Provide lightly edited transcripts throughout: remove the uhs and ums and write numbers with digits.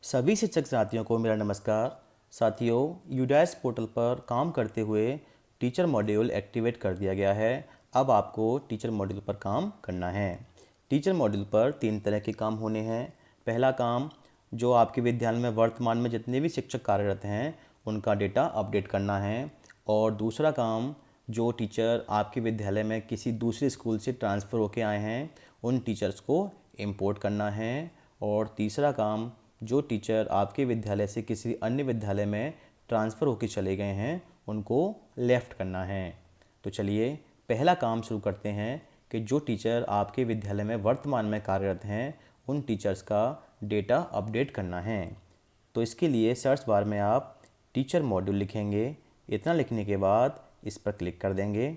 सभी शिक्षक साथियों को मेरा नमस्कार। साथियों, यूडाइस पोर्टल पर काम करते हुए टीचर मॉड्यूल एक्टिवेट कर दिया गया है। अब आपको टीचर मॉड्यूल पर काम करना है। टीचर मॉड्यूल पर 3 तरह के काम होने हैं। पहला काम, जो आपके विद्यालय में वर्तमान में जितने भी शिक्षक कार्यरत हैं उनका डेटा अपडेट करना है। और दूसरा काम, जो टीचर आपके विद्यालय में किसी दूसरे स्कूल से ट्रांसफ़र होके आए हैं उन टीचर्स को इंपोर्ट करना है। और तीसरा काम, जो टीचर आपके विद्यालय से किसी अन्य विद्यालय में ट्रांसफ़र होकर चले गए हैं उनको लेफ़्ट करना है। तो चलिए पहला काम शुरू करते हैं कि जो टीचर आपके विद्यालय में वर्तमान में कार्यरत हैं उन टीचर्स का डेटा अपडेट करना है। तो इसके लिए सर्च बार में आप टीचर मॉड्यूल लिखेंगे। इतना लिखने के बाद इस पर क्लिक कर देंगे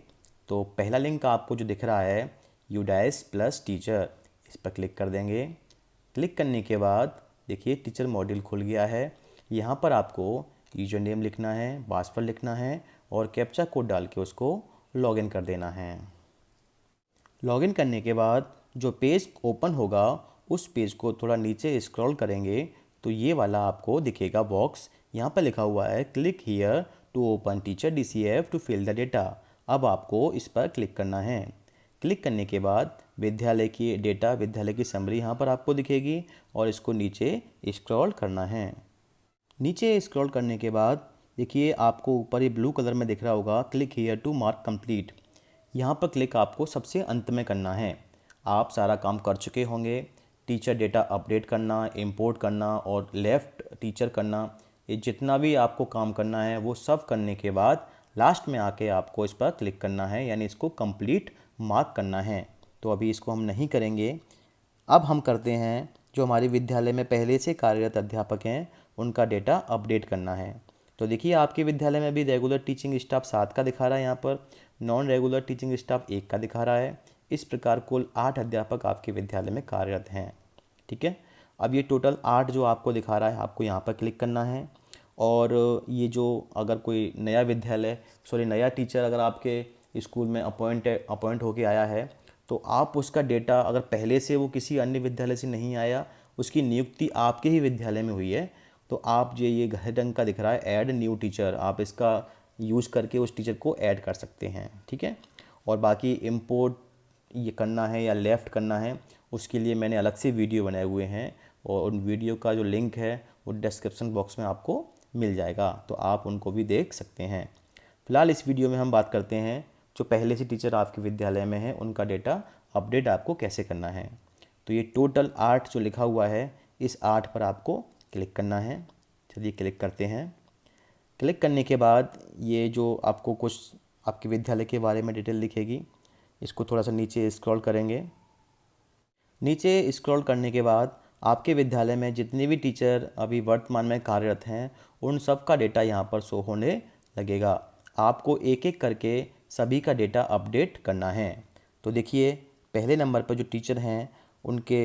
तो पहला लिंक आपको जो दिख रहा है यूडाइस प्लस टीचर, इस पर क्लिक कर देंगे। क्लिक करने के बाद देखिए टीचर मॉड्यूल खुल गया है। यहाँ पर आपको यूजर नेम लिखना है, पासवर्ड लिखना है और कैप्चा कोड डाल के उसको लॉगिन कर देना है। लॉगिन करने के बाद जो पेज ओपन होगा उस पेज को थोड़ा नीचे स्क्रॉल करेंगे तो ये वाला आपको दिखेगा बॉक्स। यहाँ पर लिखा हुआ है click here to open teacher DCF to fill the data. अब आपको इस पर क्लिक करना है। क्लिक करने के बाद विद्यालय की डेटा, विद्यालय की समरी यहाँ पर आपको दिखेगी और इसको नीचे स्क्रॉल करना है। नीचे स्क्रॉल करने के बाद देखिए आपको ऊपर ये ब्लू कलर में दिख रहा होगा click here to mark complete. यहाँ पर क्लिक आपको सबसे अंत में करना है। आप सारा काम कर चुके होंगे, टीचर डेटा अपडेट करना, इंपोर्ट करना और लेफ़्ट टीचर करना, ये जितना भी आपको काम करना है वो सब करने के बाद लास्ट में आके आपको इस पर क्लिक करना है, यानी इसको कंप्लीट मार्क करना है। तो अभी इसको हम नहीं करेंगे। अब हम करते हैं जो हमारे विद्यालय में पहले से कार्यरत अध्यापक हैं उनका डेटा अपडेट करना है। तो देखिए आपके विद्यालय में भी रेगुलर टीचिंग स्टाफ 7 का दिखा रहा है, यहाँ पर नॉन रेगुलर टीचिंग स्टाफ 1 का दिखा रहा है। इस प्रकार कुल 8 अध्यापक आपके विद्यालय में कार्यरत हैं। ठीक है, अब ये टोटल 8 जो आपको दिखा रहा है आपको यहाँ पर क्लिक करना है। और ये जो अगर कोई नया विद्यालय नया टीचर अगर आपके स्कूल में अपॉइंट होके आया है तो आप उसका डेटा, अगर पहले से वो किसी अन्य विद्यालय से नहीं आया, उसकी नियुक्ति आपके ही विद्यालय में हुई है, तो आप जो ये हरे रंग का दिख रहा है ऐड न्यू टीचर, आप इसका यूज़ करके उस टीचर को ऐड कर सकते हैं। ठीक है, और बाकी इंपोर्ट ये करना है या लेफ़्ट करना है उसके लिए मैंने अलग से वीडियो बनाए हुए हैं और उन वीडियो का जो लिंक है वो डिस्क्रिप्शन बॉक्स में आपको मिल जाएगा, तो आप उनको भी देख सकते हैं। फ़िलहाल इस वीडियो में हम बात करते हैं जो पहले से टीचर आपके विद्यालय में है उनका डेटा अपडेट आपको कैसे करना है। तो ये टोटल 8 जो लिखा हुआ है इस 8 पर आपको क्लिक करना है। चलिए क्लिक करते हैं। क्लिक करने के बाद ये जो आपको कुछ आपके विद्यालय के बारे में डिटेल लिखेगी, इसको थोड़ा सा नीचे स्क्रॉल करेंगे। नीचे स्क्रॉल करने के बाद आपके विद्यालय में जितने भी टीचर अभी वर्तमान में कार्यरत हैं उन सब का डेटा यहाँ पर शो होने लगेगा। आपको एक एक करके सभी का डेटा अपडेट करना है। तो देखिए पहले नंबर पर जो टीचर हैं उनके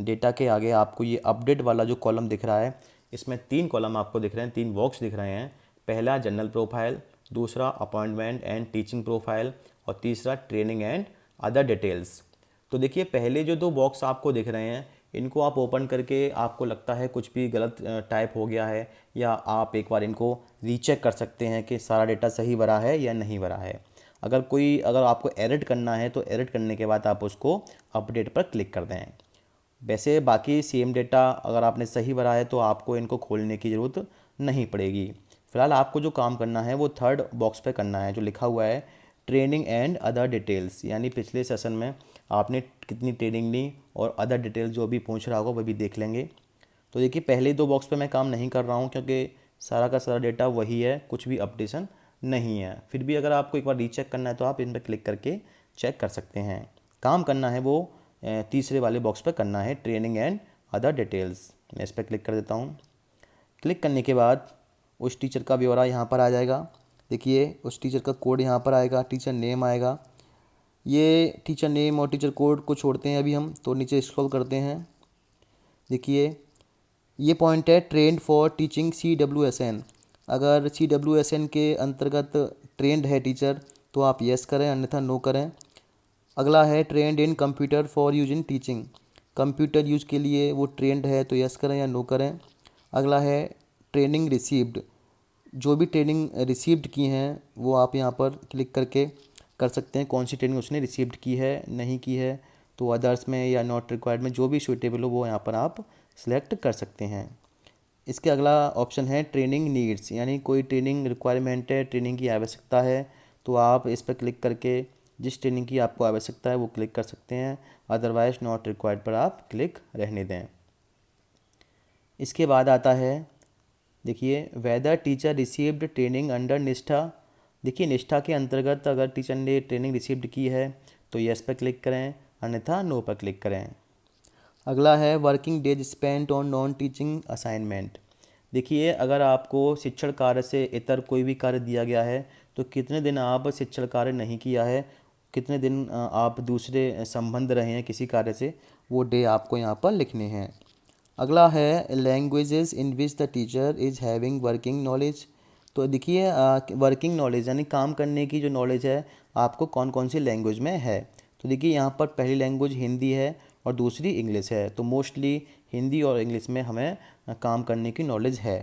डेटा के आगे आपको ये अपडेट वाला जो कॉलम दिख रहा है, इसमें 3 कॉलम आपको दिख रहे हैं, 3 बॉक्स दिख रहे हैं। पहला जनरल प्रोफाइल, दूसरा अपॉइंटमेंट एंड टीचिंग प्रोफाइल और तीसरा ट्रेनिंग एंड अदर डिटेल्स। तो देखिए पहले जो 2 बॉक्स आपको दिख रहे हैं इनको आप ओपन करके आपको लगता है कुछ भी गलत टाइप हो गया है, या आप एक बार इनको रीचेक कर सकते हैं कि सारा डेटा सही भरा है या नहीं भरा है। अगर आपको एडिट करना है तो एडिट करने के बाद आप उसको अपडेट पर क्लिक कर दें। वैसे बाकी सेम डेटा अगर आपने सही भरा है तो आपको इनको खोलने की ज़रूरत नहीं पड़ेगी। फ़िलहाल आपको जो काम करना है वो 3rd बॉक्स पे करना है जो लिखा हुआ है ट्रेनिंग एंड अदर डिटेल्स, यानी पिछले सेशन में आपने कितनी ट्रेनिंग ली और अदर डिटेल्स जो भी पूछ रहा होगा वो भी देख लेंगे। तो देखिए पहले 2 बॉक्स पे मैं काम नहीं कर रहा हूँ क्योंकि सारा का सारा डेटा वही है, कुछ भी अपडेशन नहीं है। फिर भी अगर आपको एक बार रीचेक करना है तो आप इन पर क्लिक करके चेक कर सकते हैं। काम करना है वो तीसरे वाले बॉक्स पर करना है ट्रेनिंग एंड अदर डिटेल्स। मैं इस पर क्लिक कर देता हूँ। क्लिक करने के बाद उस टीचर का ब्यौरा यहाँ पर आ जाएगा। देखिए उस टीचर का कोड यहाँ पर आएगा, टीचर नेम आएगा। ये टीचर नेम और टीचर कोड को छोड़ते हैं अभी हम, तो नीचे स्क्रॉल करते हैं। देखिए ये पॉइंट है ट्रेंड फॉर टीचिंग CWSN। अगर CWSN के अंतर्गत ट्रेंड है टीचर तो आप यस करें, अन्यथा नो करें। अगला है trend in computer for use in teaching. Computer use के लिए वो ट्रेंड है तो यस करें या नो करें। अगला है ट्रेनिंग रिसीव्ड, जो भी ट्रेनिंग रिसीव्ड की हैं वो आप यहाँ पर क्लिक करके कर सकते हैं, कौन सी ट्रेनिंग उसने रिसीव्ड की है नहीं की है। तो अदर्स में या नॉट रिक्वायर्ड में जो भी सूटेबल हो वो यहाँ पर आप सिलेक्ट कर सकते हैं। इसके अगला ऑप्शन है ट्रेनिंग नीड्स, यानी कोई ट्रेनिंग रिक्वायरमेंट है, ट्रेनिंग की आवश्यकता है, तो आप इस पर क्लिक करके जिस ट्रेनिंग की आपको आवश्यकता है वो क्लिक कर सकते हैं, अदरवाइज नॉट रिक्वायर्ड पर आप क्लिक रहने दें। इसके बाद आता है, देखिए whether teacher received training under Nishtha. देखिए निष्ठा के अंतर्गत अगर टीचर ने ट्रेनिंग रिसीव्ड की है तो यस पर क्लिक करें, अन्यथा नो पर क्लिक करें। अगला है working days spent on non teaching assignment. देखिए अगर आपको शिक्षण कार्य से इतर कोई भी कार्य दिया गया है तो कितने दिन आप शिक्षण कार्य नहीं किया है, कितने दिन आप दूसरे संबंध रहे हैं किसी कार्य से, वो डे आपको यहाँ पर लिखने हैं। अगला है languages in which the teacher is having working knowledge. तो देखिए वर्किंग नॉलेज यानी काम करने की जो नॉलेज है आपको कौन कौन सी लैंग्वेज में है। तो देखिए यहाँ पर पहली लैंग्वेज हिंदी है और दूसरी इंग्लिश है, तो मोस्टली हिंदी और इंग्लिश में हमें काम करने की नॉलेज है।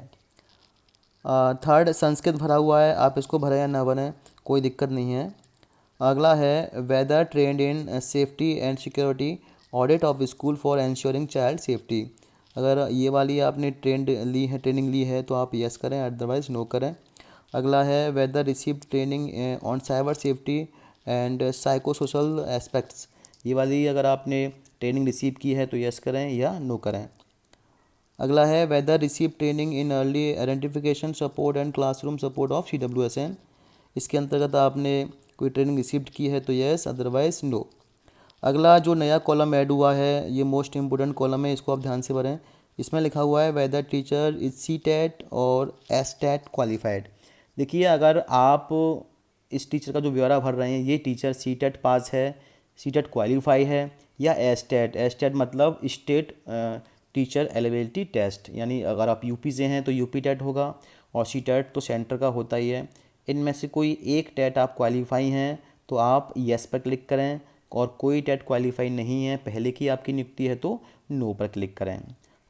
थर्ड संस्कृत भरा हुआ है, आप इसको भरें या ना भरें कोई दिक्कत नहीं है। अगला है whether trained in safety and security audit of school for ensuring child safety. अगर ये वाली आपने ट्रेनिंग ली है तो आप यस करें, अदरवाइज नो करें। अगला है whether receive training on cyber safety and psychosocial aspects. ये वाली अगर आपने ट्रेनिंग रिसीव की है तो यस करें या नो करें। अगला है whether receive training in early identification support and classroom support of CWSN। इसके अंतर्गत आपने कोई ट्रेनिंग रिसीव की है तो यस, अदरवाइज नो। अगला जो नया कॉलम ऐड हुआ है ये मोस्ट इंपोर्टेंट कॉलम है, इसको आप ध्यान से भरें। इसमें लिखा हुआ है वेदर टीचर इज CTET और STET क्वालिफाइड। देखिए अगर आप इस टीचर का जो ब्यौरा भर रहे हैं ये टीचर CTET पास है, CTET क्वालिफाई है, या STET मतलब स्टेट टीचर एलिजिबिलिटी टेस्ट, यानी अगर आप यूपी से हैं तो यूपी टेट होगा और CTET तो सेंटर का होता ही है। इनमें से कोई एक टेट आप क्वालिफाई हैं तो आप यस पर क्लिक करें, और कोई टेट क्वालिफाई नहीं है, पहले की आपकी नियुक्ति है तो नो पर क्लिक करें।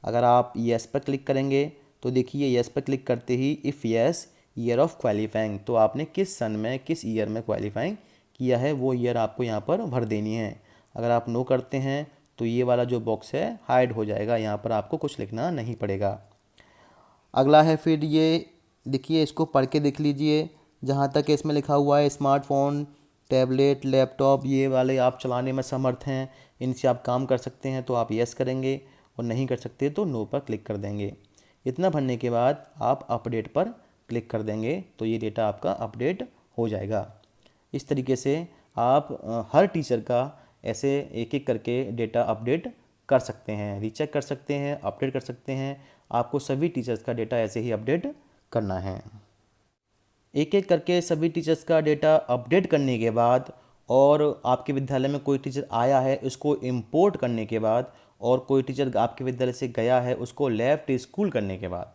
अगर आप यस पर क्लिक करेंगे तो देखिए यस पर क्लिक करते ही if yes year of qualifying, तो आपने किस सन में किस ईयर में क्वालिफाइंग किया है वो ईयर आपको यहाँ पर भर देनी है। अगर आप नो करते हैं तो ये वाला जो बॉक्स है हाइड हो जाएगा, यहाँ पर आपको कुछ लिखना नहीं पड़ेगा। अगला है फिर ये देखिए, इसको पढ़ के देख लीजिए, जहाँ तक इसमें लिखा हुआ है स्मार्टफोन, टैबलेट, लैपटॉप ये वाले आप चलाने में समर्थ हैं, इनसे आप काम कर सकते हैं तो आप यस करेंगे, और नहीं कर सकते तो नो पर क्लिक कर देंगे। इतना भरने के बाद आप अपडेट पर क्लिक कर देंगे तो ये डेटा आपका अपडेट हो जाएगा। इस तरीके से आप हर टीचर का ऐसे एक एक करके डेटा अपडेट कर सकते हैं, रीचेक कर सकते हैं, अपडेट कर सकते हैं। आपको सभी टीचर्स का डेटा ऐसे ही अपडेट करना है। एक एक करके सभी टीचर्स का डेटा अपडेट करने के बाद, और आपके विद्यालय में कोई टीचर आया है उसको इंपोर्ट करने के बाद, और कोई टीचर आपके विद्यालय से गया है उसको लेफ्ट स्कूल करने के बाद,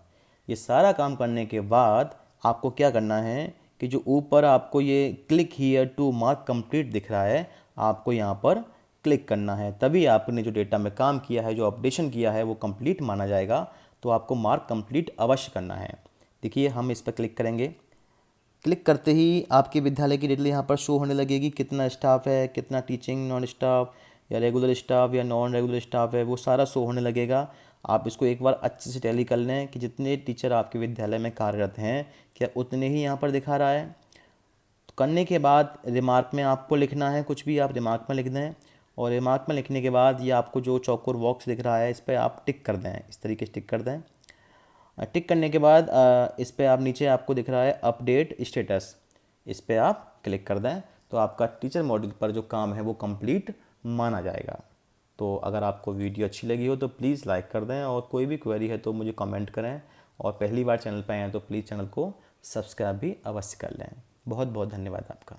ये सारा काम करने के बाद आपको क्या करना है कि जो ऊपर आपको ये click here to mark complete दिख रहा है, आपको यहाँ पर क्लिक करना है, तभी आपने जो डेटा में काम किया है, जो अपडेशन किया है वो कंप्लीट माना जाएगा। तो आपको मार्क कंप्लीट अवश्य करना है। देखिए हम इस पर क्लिक करेंगे, क्लिक करते ही आपके विद्यालय की डिटेल यहाँ पर शो होने लगेगी, कितना स्टाफ है, कितना टीचिंग नॉन स्टाफ या रेगुलर स्टाफ या नॉन रेगुलर स्टाफ है, वो सारा शो होने लगेगा। आप इसको एक बार अच्छे से टैली कर लें कि जितने टीचर आपके विद्यालय में कार्यरत हैं क्या उतने ही यहाँ पर दिखा रहा है। तो करने के बाद रिमार्क में आपको लिखना है, कुछ भी आप रिमार्क में लिख दें, और रिमार्क में लिखने के बाद ये आपको जो चौकोर बॉक्स दिख रहा है इस पर आप टिक कर दें, इस तरीके से टिक कर दें। टिक करने के बाद इस पर आप नीचे आपको दिख रहा है अपडेट स्टेटस, इस पर आप क्लिक कर दें तो आपका टीचर मॉड्यूल पर जो काम है वो कंप्लीट माना जाएगा। तो अगर आपको वीडियो अच्छी लगी हो तो प्लीज़ लाइक कर दें, और कोई भी क्वेरी है तो मुझे कमेंट करें, और पहली बार चैनल पर आए हैं तो प्लीज़ चैनल को सब्सक्राइब भी अवश्य कर लें। बहुत बहुत धन्यवाद आपका।